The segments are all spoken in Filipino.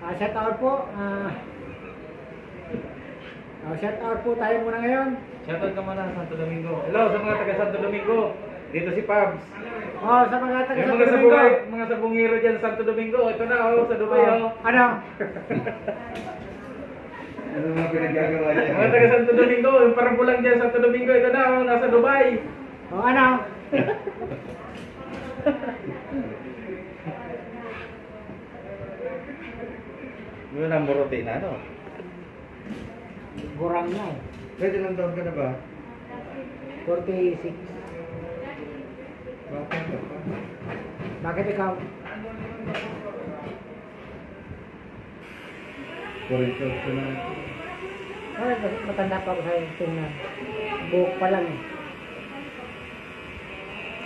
Shout out po. Shout out po tayo muna ngayon. Shoutout ka muna, Santo Domingo. Hello sa mga taga Santo Domingo. Dito si Pabs. Sa mga taga Yung Santo Domingo. mga sabungero dyan sa Santo Domingo. Ito na sa Dubai. Ano? Ano mga pinaggagawa niya? Mga taga Santo Domingo. Yung parang pulang dyan sa Santo Domingo. Ito na nasa Dubai. Ano? Yun ang buruti na, no? Gurang na eh. Pwede lang taon ka na ba? 46. Bakit? Bakit ikaw? 42 ka na. Ay, matanda pa ako sa'yo. Tingnan. Buhok pa lang eh.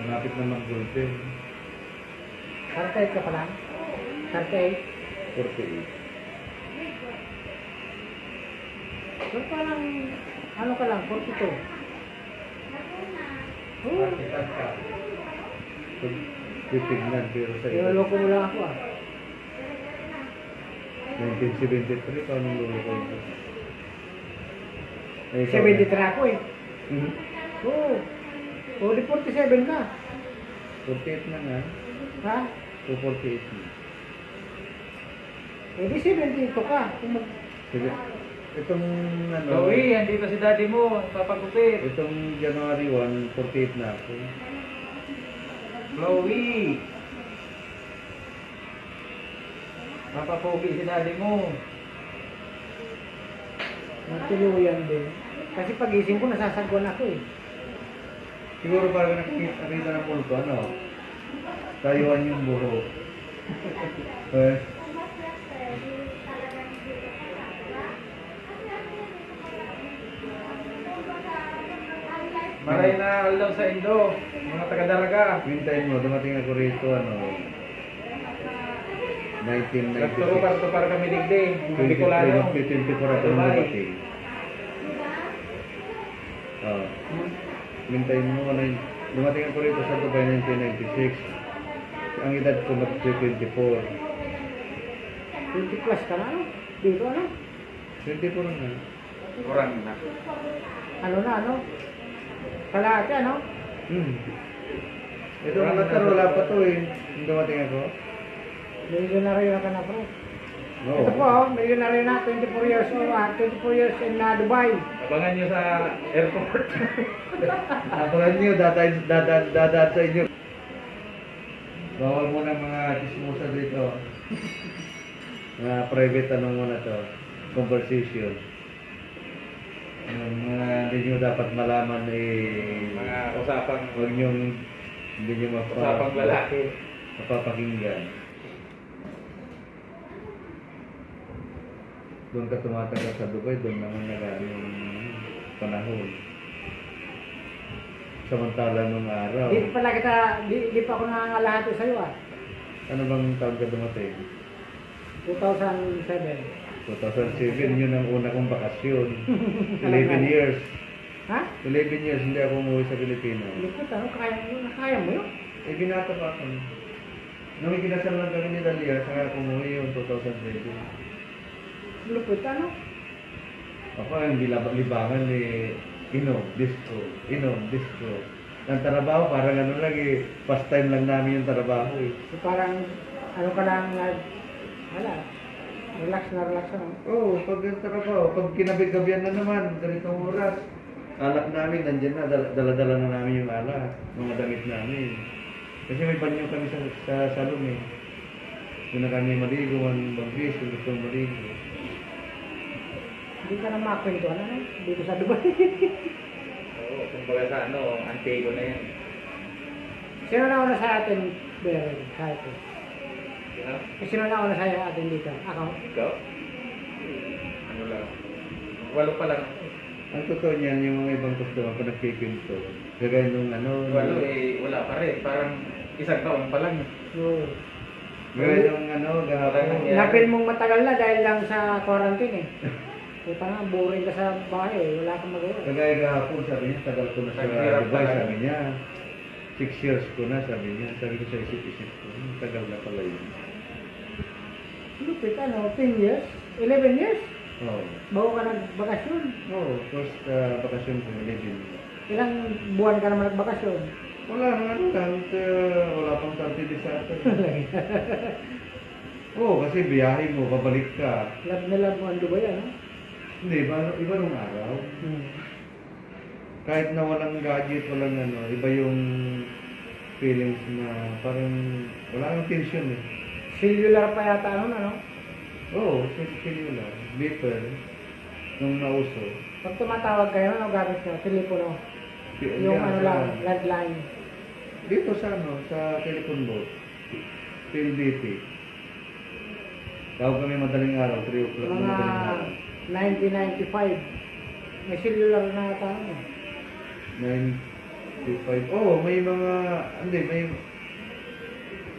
Malapit na mag-gulpin. 38 ka pa lang? 38? 48. So parang, ano ka lang, 42. Makitan ka. Pag titignan, pero sa iyo. Niloloko mo lang ako ah. 1973, paano luloko ko? 73 ako eh. Hmm? Oo. Oo, di 47 ka. 48 na nga. Ha? 248 na. Eh di 72 ka. Kung mag... Sige. Itong ano, Chloe, andito si daddy mo. Papagupit. itong January 1, 48 na ako. Chloe. Papapogi si daddy mo. Matuluyan din. Kasi pagising ko, nasasagwan ako eh. Siguro parang nakikita ng multo, ano? Tayuan yung buho. Eh, Maray na alaw sa Indo. Mga taga-dalaga. hintayin mo, dumating ako rito, ano, 1996. Nagturo-turo kami digdi. Mga Bicolano. 24 ako nung dumating. Hintayin mo, ano, dumating ako rito sa Dubai 1996. Ang edad ko mag-24. 20 plus ka na ano? Dito ano? 24 na. Kurang na. Ano na ano? Kalahati ano? Ito nga natar, wala pa to eh. Nung dumating ako. Milyonaryo na ka na bro. No. Ito po, milyonaryo na, 24 years old, 24 years in Dubai. Abangan nyo sa airport. Abangan nyo, dadaan sa inyo. Bawal mo na mga chismosa dito. Mga private ano muna to. Conversation. Yung mga hindi nyo dapat malaman eh. Mga usapang Huwag nyo, hindi nyo usapang lalaki. mapapakinggan. Doon ka tumatagal sa Dubai, doon naman nagaan yung panahon. Samantala nung araw. Di pala kita, di pa ako nangangalahati sa'yo ah. Ano bang taon ka dumating? 2007. 2007, yun ang una kong bakasyon. 11 years. Ha? 11 years, hindi ako umuwi sa Pilipinas. Likot ano, kaya mo yun? Eh, binata pa ako. Nung ikinasal lang kami ni Dalia, saka ako umuwi yung 2007. Lupit ano? Ako ang libangan ni inom, disco. Ang trabaho, parang ano lang eh, pastime lang namin yung trabaho eh. So, parang, ano ka lang, wala, relax na ano. Oo, pag yung trabaho, pag kinabig-gabihan na naman, ganitong oras, alak namin, nandiyan na, dala-dala na namin yung alak, mga damit namin. Kasi may banyo kami sa salon eh. Doon na kami maligo, ang bagbis, kung gusto maligo. Hindi ka na makakwentuhan ano, dito sa Dubai. Oo, kumbaga sa ano, Antigo na yan. Sino na una sa atin, Beryl, sa atin? Ha? Sino na una sa atin dito? Ako? Ikaw? Ano lang? 8 pa lang. Ang totoo niyan, yung mga ibang customer pa nagkikinto. Kagaya nung ano, 8 eh, wala pa rin. Parang isang taon pa lang. So, kagaya nung ano, gahapon. Yeah. napil mong matagal na dahil lang sa quarantine eh. Puta nga, boring ka sa bahay eh, wala kang magawa. Kagaya gahapon, sabi niya, tagal ko na sa Naghirap Dubai, talaga. sabi niya. 6 years ko na, sabi niya. Sabi ko sa isip-isip ko, tagal na pala yun. mahigpit, 10 years, 11 years, Oo. bago ka nagbakasyon. Oo, first bakasyon ko, 11. Ilang buwan ka naman nagbakasyon? Wala naman, wala pang 30 sa atin. Oo, kasi biyahe mo, babalik ka. Love na love mo ang Dubai, ano? Hindi, iba nung araw. Kahit na walang gadget, walang iba yung feelings na parang wala nang tension eh. Cellular pa yata, ano? Oo, cellular, beeper, nung nauso. Pag tumatawag kayo, ano gamit nyo? Telepono. Yung Yan, ano sa- lang, landline. Dito sa telephone booth, PLDT. Tawag kami madaling araw, 3 o'clock na Mga madaling araw. 1995. May cellular na yata, ano? 95. Oh, may mga, hindi, may,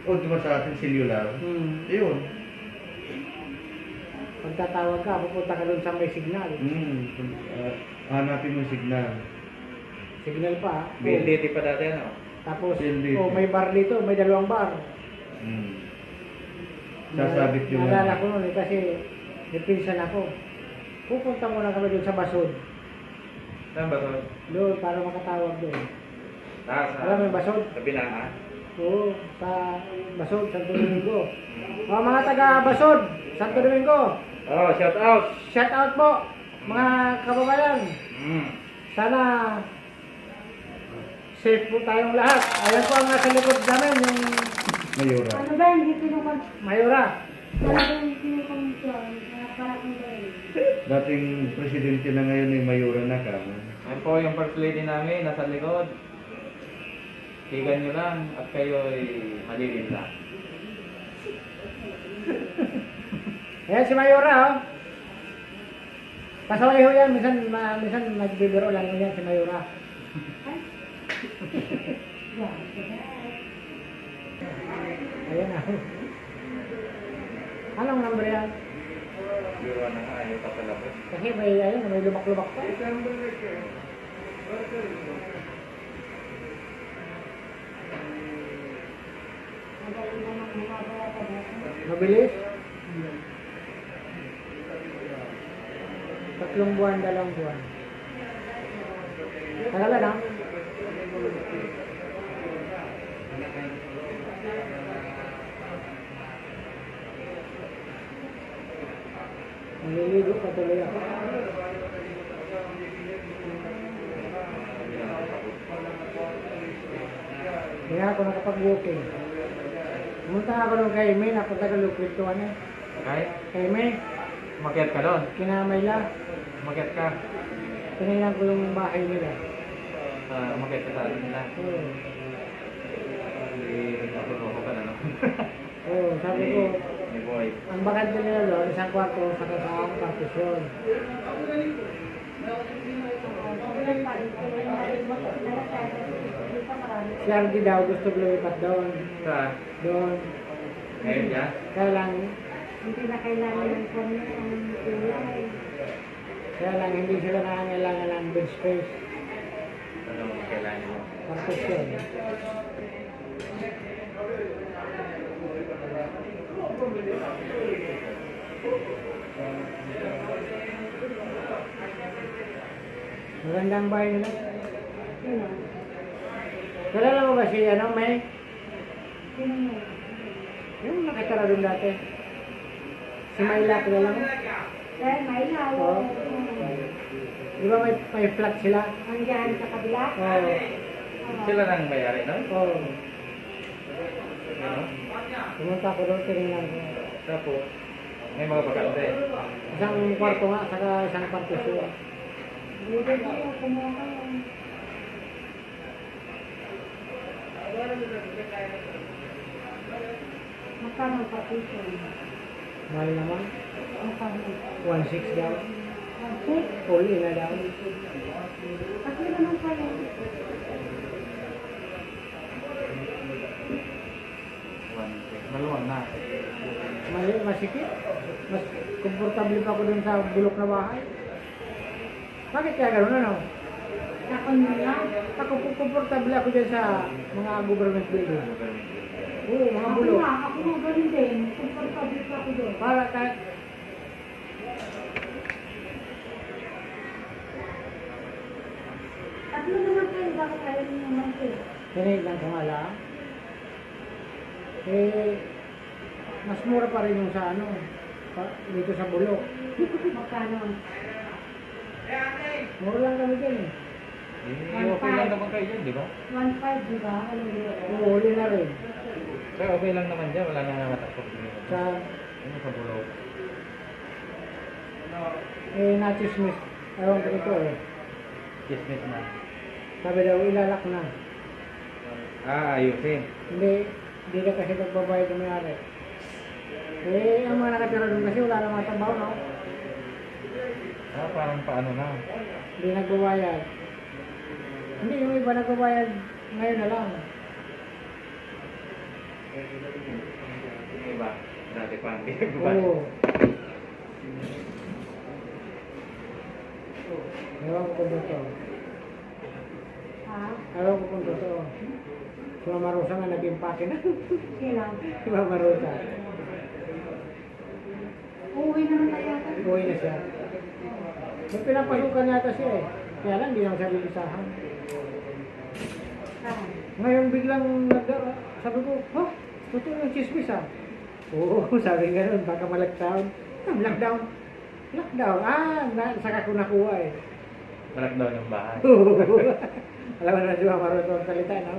di ba sa atin cellular? Ayun. Pag tatawag ka, pupunta ka doon sa may signal. Hanapin mo yung signal. Signal pa. BLDT pa dati, ano? Tapos, PLDT. may bar dito, may 2 bar. Sasabit yung Naalala ko noon kasi napinsan ako. Pupunta muna kami doon sa Basod. Saan ba ito? Doon, para makatawag doon. Sa Alam mo yung Basod? sa Binaan? Oo, sa Basod, Santo Domingo. Mga taga Basod, Santo Domingo. Oh, shout out! Shout out po, mga kababayan. Sana safe po tayong lahat. Ayan po ang nasa likod namin, yung Mayura. Ano ba hindi kinukuha? Mayura. Ano ba yung kinukuha? Para kung gawin. Dating presidente na ngayon ay Mayura na ka. Ayan po yung first lady namin, nasa likod. Tigan nyo lang at kayo ay malilim lang. Ayan si Mayura, oh. Pasaway ho yan, minsan nagbibiro lang yan si Mayura. Ayan na. Anong number yan? Biro na nga, ayaw papalapos. Kasi may lubak-lubak pa. Magaling naman bumabaya ka dito. Mabilis. 3 buwan, 2 buwan. Tagal na. Naliligo pa tuloy ako. Kaya ako nakapag-walking. Pumunta ako nung kay May, napunta ka lupit to ano. Okay? Kay May, Umakyat ka doon. kinamay la. Umakyat ka. Tinignan ko yung bahay nila. Umakyat ka sa atin nila. Oo. Natutoko ka na, no? Oo, sabi ko, Ni boy. ang bakante nila doon, 1 kwarto sa kasang partisyon. Si RD daw gusto lumipat doon. Sa Doon. ngayon niya? Kaya lang, Hindi na kailangan ng kanya ang kulay. kaya lang hindi sila nangangailangan ng bed space. Ano mo kailangan mo? Partisyon. Magandang bahay nila. Sino? Kilala mo ba si May? Sino mo? Yung nakitara doon dati. Si Mayla, kilala mo? Dahil may ilaw. Oo. Di ba may flat sila? Hanggang sa kabila. Oo. Sila nang mayari, no? Oo. Ano? Pumunta ko doon, tinignan ko. Tapos, may mga bakante. Isang kwarto nga, saka isang partisyon. Hindi ko kumuha ka. Magkano ang partition? Mahal naman. Magkano? 1.6 daw. Six? All in na daw. Kasi naman pala. Maluwang na. Masikip. Mas komportable pa ako dun sa bulok na bahay. Bakit kaya gano'n ano? Ako nila. Ako komportable ako dyan sa mga government building. Oo, mga Ako bulok. nga, ako nga ganun din. Komportable pa ako doon. Para kahit Tatlo naman kayo, bakit ayaw niyo naman kayo? tinignan ko nga lang. Eh, mas mura pa rin yung sa ano, dito sa Bulok. Magkano? Mura lang kami dyan eh. Okay lang naman kayo dyan, di ba? 1.5, di ba? Ano yun? Uhuli na rin. Kaya okay lang naman dyan, wala nang namatakot. Sa, Ano sa bulog? nachismis. Ewan ko ito eh. Kismet na. Sabi daw, ilalak na. Ayusin. Hindi na kasi nagbabayad ng may-ari. Eh, ang mga nakatira doon kasi wala namang trabaho, no? Parang paano na. Hindi nagbabayad. Hindi, yung iba nagbabayad ngayon na lang. Yung iba, dati pa hindi Oo. Ewan ko kung totoo. Ha? Ewan ko kung totoo. Si Mama Rosa nga nag-impake na. Sila. Si Mama Rosa. Uuwi naman tayo. Uwi na siya. May pinapasukan yata siya eh. Kaya lang, hindi naman siya bilisahan. Ha? Ngayon biglang sabi ko, oh, totoo yung chismis ah. Oo, sabi nga nun, baka ma-lockdown. Lockdown. Lockdown. Saka ko nakuha eh. Malakdaw ng bahay. Alam mo na si Mama Rosa ang salita, no?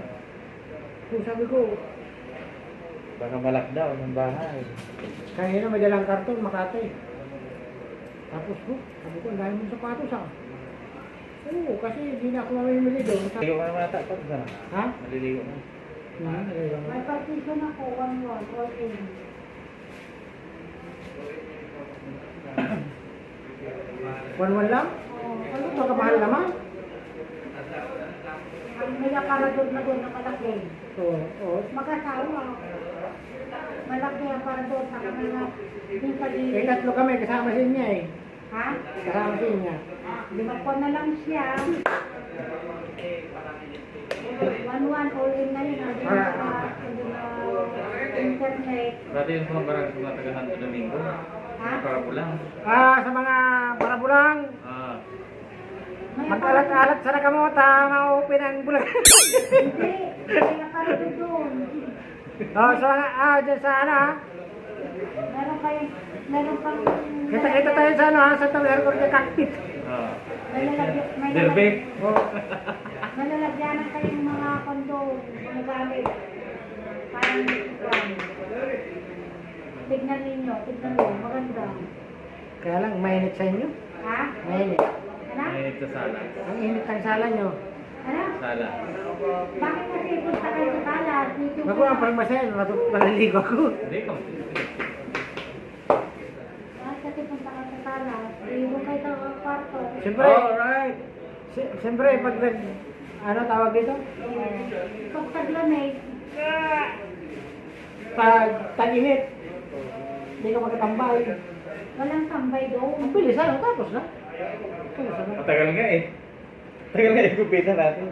Kung sabi ko, Baka malakdaw ng bahay. kanina may dalang karton, Makati. Tapos ko, sabi ko, ang dahil mong sapatos ah. Oo, kasi hindi na ako mamimili doon. Maliligo ka naman ata pag sana. Ha? Maliligo na. May partition ako, 1-1, all in. One lang? Oh, Ano, baka mahal naman. may aparador na doon nakalaki. Oo, oo. Mag-asawa. Malaki ang aparador sa kanila. Hindi pa Eh, di. tatlo kami, kasama sa inyo eh. Ha? Kasama sa inyo. Lima po na lang siya. 1-1, all in na yun. Hindi na internet. Dati yung mga barang sa mga taga Santo Domingo. Ha? Para pulang. Sa mga barabulang, May mag-alat-alat sa nakamota, ma-open ang bulang. Hindi. May aparador doon. Sa mga, dyan sa ano ha. Meron pang Kita tayo sa ano ha, sa Tower Court de Cactus. may Derbe. lalagyan ng kayong mga kondo, mga gamit. Parang tignan ninyo, maganda. Kaya lang, mainit sa inyo. Ha? Mainit. Ano? Mainit sa sala. Ang init ang sala nyo. Ano? Sala. Bakit kasi punta kayo sa sala? Dito Ako ang parang masaya, malaligo ako. Hindi ka. Kasi punta kayo sa sala. Ibo kayo sa kwarto. Siyempre, Alright. siyempre, pag ano tawag dito? Pag taglamig, Pag tag-init, hindi ka magkatambay. walang tambay doon. Ang bilis ano, tapos na. Tapos na. Matagal nga eh. Tagal nga yung gupitan natin.